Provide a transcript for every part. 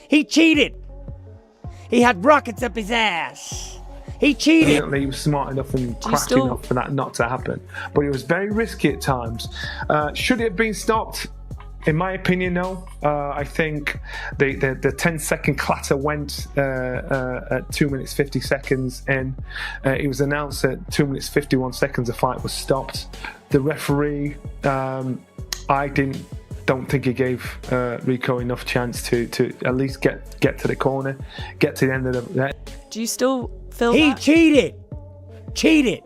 He cheated. He had rockets up his ass. He cheated. He was smart enough and cracked enough for that not to happen. But it was very risky at times. Should it have been stopped? In my opinion, no. I think the 10-second clatter went at 2 minutes 50 seconds in. It was announced at 2 minutes 51 seconds the fight was stopped. The referee, I don't think he gave Rico enough chance to at least get to the corner, get to the end of the... Do you still feel He that? cheated.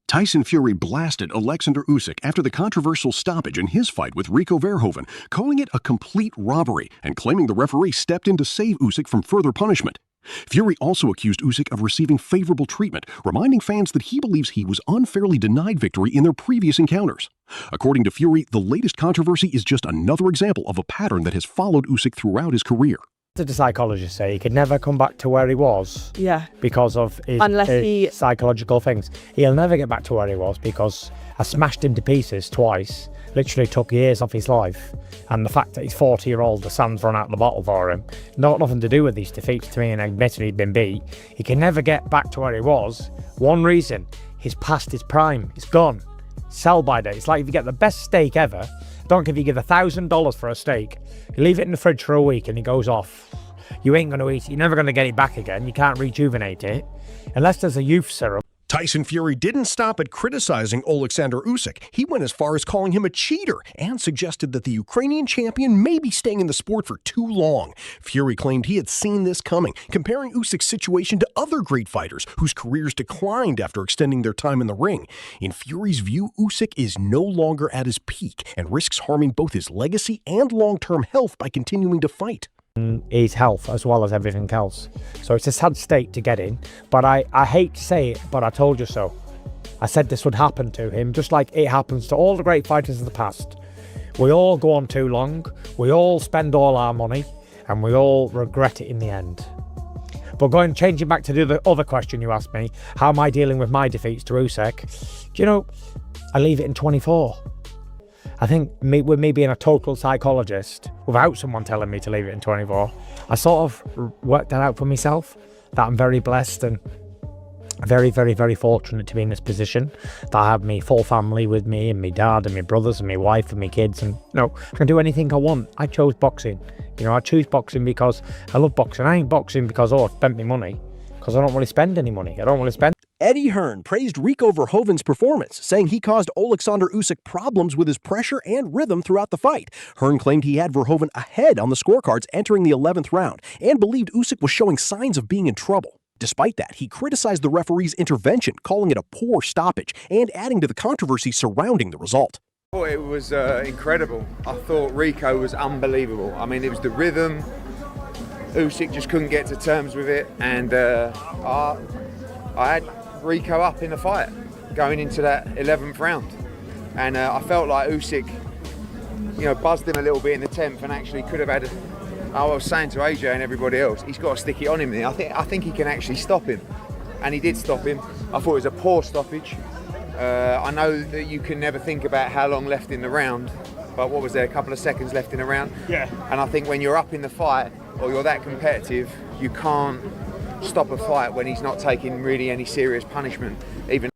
Tyson Fury blasted Oleksandr Usyk after the controversial stoppage in his fight with Rico Verhoeven, calling it a complete robbery and claiming the referee stepped in to save Usyk from further punishment. Fury also accused Usyk of receiving favorable treatment, reminding fans that he believes he was unfairly denied victory in their previous encounters. According to Fury, the latest controversy is just another example of a pattern that has followed Usyk throughout his career. Did the psychologist say he could never come back to where he was? Yeah. Because of his psychological things. He'll never get back to where he was because I smashed him to pieces twice. Literally took years off his life. And the fact that he's 40-year-old, the sand's run out of the bottle for him, nothing to do with these defeats to me, and admittedly he'd been beat. He can never get back to where he was. One reason, he's past his prime. It's gone. Sell by date. It's like if you get the best steak ever, don't give you give $1,000 for a steak. You leave it in the fridge for a week and it goes off. You ain't going to eat it. You're never going to get it back again. You can't rejuvenate it unless there's a youth serum. Tyson Fury didn't stop at criticizing Oleksandr Usyk. He went as far as calling him a cheater and suggested that the Ukrainian champion may be staying in the sport for too long. Fury claimed he had seen this coming, comparing Usyk's situation to other great fighters whose careers declined after extending their time in the ring. In Fury's view, Usyk is no longer at his peak and risks harming both his legacy and long-term health by continuing to fight. His health as well as everything else. So it's a sad state to get in, but I hate to say it, but I told you so. I said this would happen to him, just like it happens to all the great fighters of the past. We all go on too long, we all spend all our money, and we all regret it in the end. But changing back to the other question you asked me, how am I dealing with my defeats to Usyk? Do you know, I leave it in 24. I think with me being a total psychologist, without someone telling me to leave it in 24, I sort of worked that out for myself, that I'm very blessed and very, very, very fortunate to be in this position, that I have my full family with me, and my dad and my brothers and my wife and my kids, and I can do anything I want. I chose boxing. I choose boxing because I love boxing. I ain't boxing because, I spent my money, because I don't really spend any money. I don't really spend. Eddie Hearn praised Rico Verhoeven's performance, saying he caused Oleksandr Usyk problems with his pressure and rhythm throughout the fight. Hearn claimed he had Verhoeven ahead on the scorecards entering the 11th round and believed Usyk was showing signs of being in trouble. Despite that, he criticized the referee's intervention, calling it a poor stoppage and adding to the controversy surrounding the result. I thought it was incredible. I thought Rico was unbelievable. I mean, it was the rhythm. Usyk just couldn't get to terms with it, and I had Rico up in the fight going into that 11th round, and I felt like Usyk buzzed him a little bit in the 10th and actually could have had I was saying to AJ and everybody else, he's got to stick it on him there. I think he can actually stop him, and he did stop him. I thought it was a poor stoppage. I know that you can never think about how long left in the round, but what was there, a couple of seconds left in the round? Yeah. And I think when you're up in the fight or you're that competitive, you can't stop a fight when he's not taking really any serious punishment. Even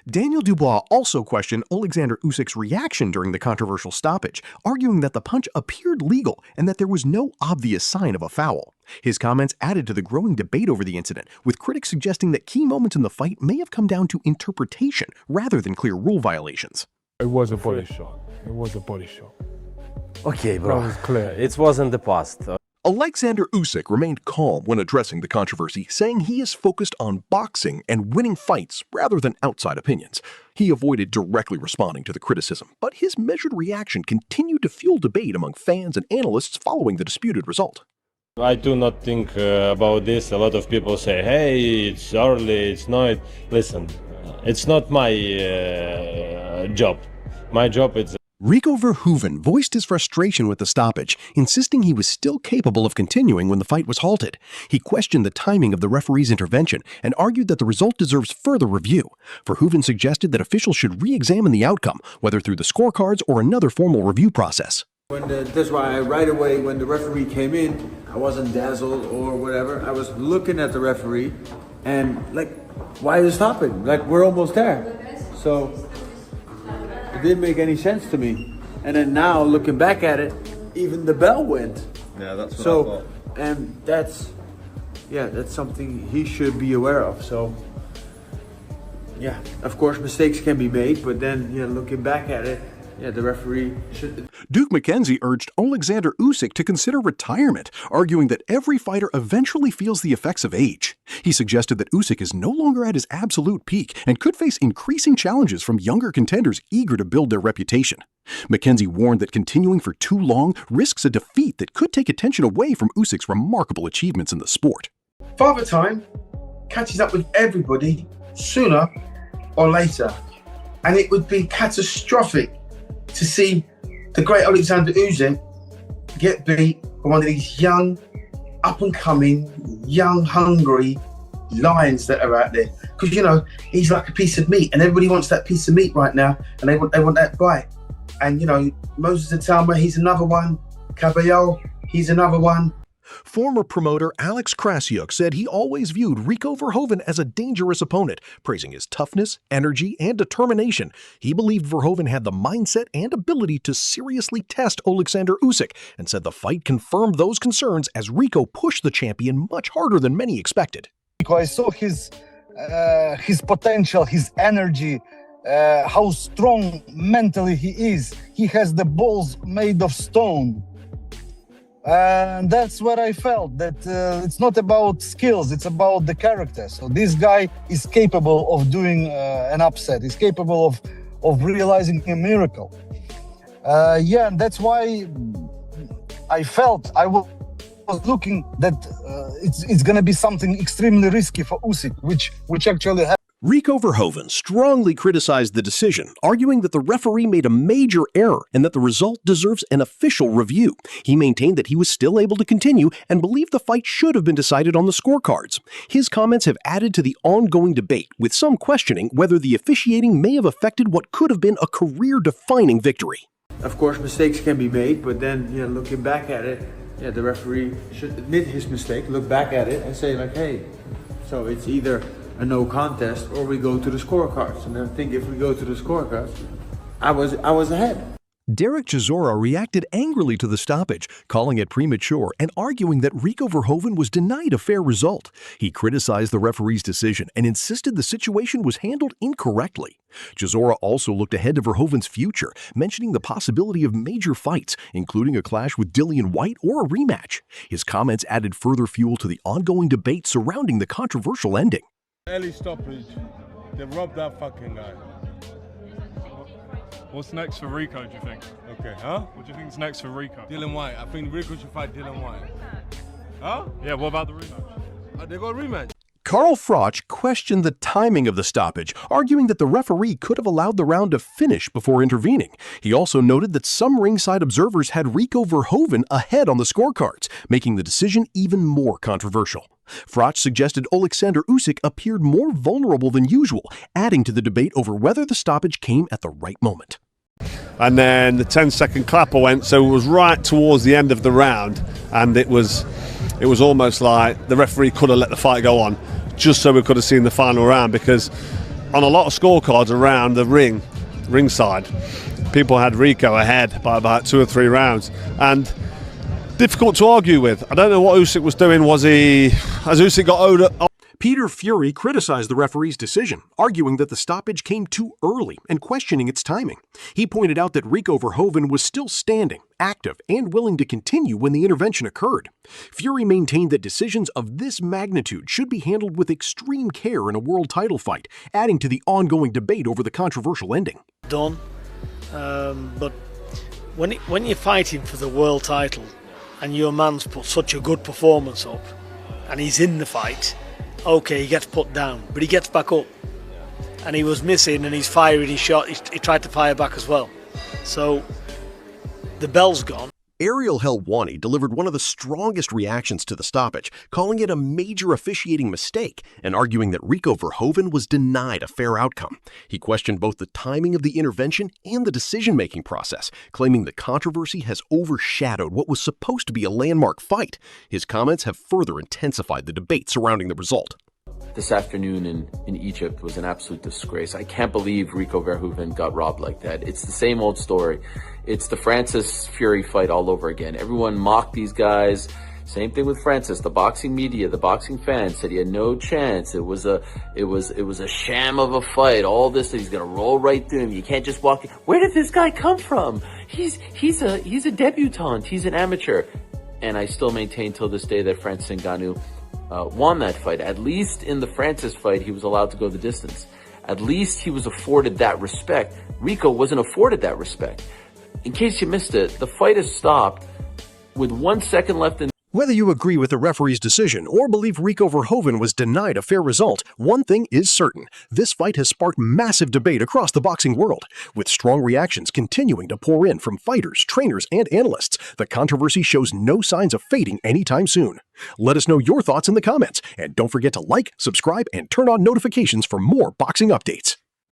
Daniel Dubois also questioned Oleksandr Usyk's reaction during the controversial stoppage, arguing that the punch appeared legal and that there was no obvious sign of a foul. His comments added to the growing debate over the incident, with critics suggesting that key moments in the fight may have come down to interpretation rather than clear rule violations. It was a body shot. It was a body shot. Okay, bro. That was clear. It wasn't the past. Oleksandr Usyk remained calm when addressing the controversy, saying he is focused on boxing and winning fights rather than outside opinions. He avoided directly responding to the criticism, but his measured reaction continued to fuel debate among fans and analysts following the disputed result. I do not think about this. A lot of people say, hey, it's early, it's night. Listen, it's not my job. My job is... Rico Verhoeven voiced his frustration with the stoppage, insisting he was still capable of continuing when the fight was halted. He questioned the timing of the referee's intervention and argued that the result deserves further review. Verhoeven suggested that officials should re-examine the outcome, whether through the scorecards or another formal review process. That's why right away when the referee came in, I wasn't dazzled or whatever. I was looking at the referee and like, why is it stopping? Like, we're almost there. So it didn't make any sense to me. And then now looking back at it, even the bell went. Yeah, that's what I thought. And that's something he should be aware of. So yeah, of course mistakes can be made, but then looking back at it, the referee should. Duke McKenzie urged Oleksandr Usyk to consider retirement, arguing that every fighter eventually feels the effects of age. He suggested that Usyk is no longer at his absolute peak and could face increasing challenges from younger contenders eager to build their reputation. McKenzie warned that continuing for too long risks a defeat that could take attention away from Usyk's remarkable achievements in the sport. Father Time catches up with everybody sooner or later, and it would be catastrophic to see the great Oleksandr Usyk get beat by one of these young, up-and-coming, young, hungry lions that are out there. Because, he's like a piece of meat, and everybody wants that piece of meat right now, and they want that bite. And, Moses Atama, he's another one. Cabello, he's another one. Former promoter Alex Krasiuk said he always viewed Rico Verhoeven as a dangerous opponent, praising his toughness, energy, and determination. He believed Verhoeven had the mindset and ability to seriously test Oleksandr Usyk, and said the fight confirmed those concerns as Rico pushed the champion much harder than many expected. I saw his potential, his energy, how strong mentally he is. He has the balls made of stone. And that's what I felt, that it's not about skills, it's about the character. So this guy is capable of doing an upset. He's capable of realizing a miracle. And that's why I felt I was looking that it's going to be something extremely risky for Usyk, which actually happened. Rico Verhoeven strongly criticized the decision, arguing that the referee made a major error and that the result deserves an official review. He maintained that he was still able to continue and believed the fight should have been decided on the scorecards. His comments have added to the ongoing debate, with some questioning whether the officiating may have affected what could have been a career-defining victory. Of course, mistakes can be made, but then, looking back at it, the referee should admit his mistake, look back at it and say like, hey, so it's either a no contest or we go to the scorecards. And I think if we go to the scorecards, I was ahead. Derek Chisora reacted angrily to the stoppage, calling it premature and arguing that Rico Verhoeven was denied a fair result. He criticized the referee's decision and insisted the situation was handled incorrectly. Chisora also looked ahead to Verhoeven's future, mentioning the possibility of major fights, including a clash with Dillian Whyte or a rematch. His comments added further fuel to the ongoing debate surrounding the controversial ending. Early stoppage, they robbed that fucking guy. What's next for Rico, do you think? Okay, huh? What do you think's next for Rico? Dillian Whyte. I think Rico should fight Dillian Whyte. Huh? Yeah, what about the rematch? They got a rematch. Carl Froch questioned the timing of the stoppage, arguing that the referee could have allowed the round to finish before intervening. He also noted that some ringside observers had Rico Verhoeven ahead on the scorecards, making the decision even more controversial. Froch suggested Oleksandr Usyk appeared more vulnerable than usual, adding to the debate over whether the stoppage came at the right moment. And then the 10-second clapper went, so it was right towards the end of the round, and it was almost like the referee could have let the fight go on, just so we could have seen the final round, because on a lot of scorecards around the ringside, people had Rico ahead by about 2 or 3 rounds, and difficult to argue with. I don't know what Usyk was doing. Has Usyk got older? Peter Fury criticized the referee's decision, arguing that the stoppage came too early and questioning its timing. He pointed out that Rico Verhoeven was still standing, active, and willing to continue when the intervention occurred. Fury maintained that decisions of this magnitude should be handled with extreme care in a world title fight, adding to the ongoing debate over the controversial ending. Done, but when you're fighting for the world title and your man's put such a good performance up and he's in the fight, okay, he gets put down, but he gets back up. And he was missing and he's firing his shot. He tried to fire back as well. So the bell's gone. Ariel Helwani delivered one of the strongest reactions to the stoppage, calling it a major officiating mistake and arguing that Rico Verhoeven was denied a fair outcome. He questioned both the timing of the intervention and the decision-making process, claiming the controversy has overshadowed what was supposed to be a landmark fight. His comments have further intensified the debate surrounding the result. This afternoon in Egypt was an absolute disgrace. I can't believe Rico Verhoeven got robbed like that. It's the same old story. It's the Francis Fury fight all over again. Everyone mocked these guys. Same thing with Francis. The boxing media, the boxing fans said he had no chance. It was a sham of a fight. All this, he's gonna roll right through him. You can't just walk in. Where did this guy come from? He's a debutante. He's an amateur. And I still maintain till this day that Francis Ngannou won that fight. At least in the Francis fight, he was allowed to go the distance. At least he was afforded that respect. Rico wasn't afforded that respect. In case you missed it, the fight is stopped with 1 second left in. Whether you agree with the referee's decision or believe Rico Verhoeven was denied a fair result, one thing is certain. This fight has sparked massive debate across the boxing world, with strong reactions continuing to pour in from fighters, trainers, and analysts. The controversy shows no signs of fading anytime soon. Let us know your thoughts in the comments, and don't forget to like, subscribe, and turn on notifications for more boxing updates.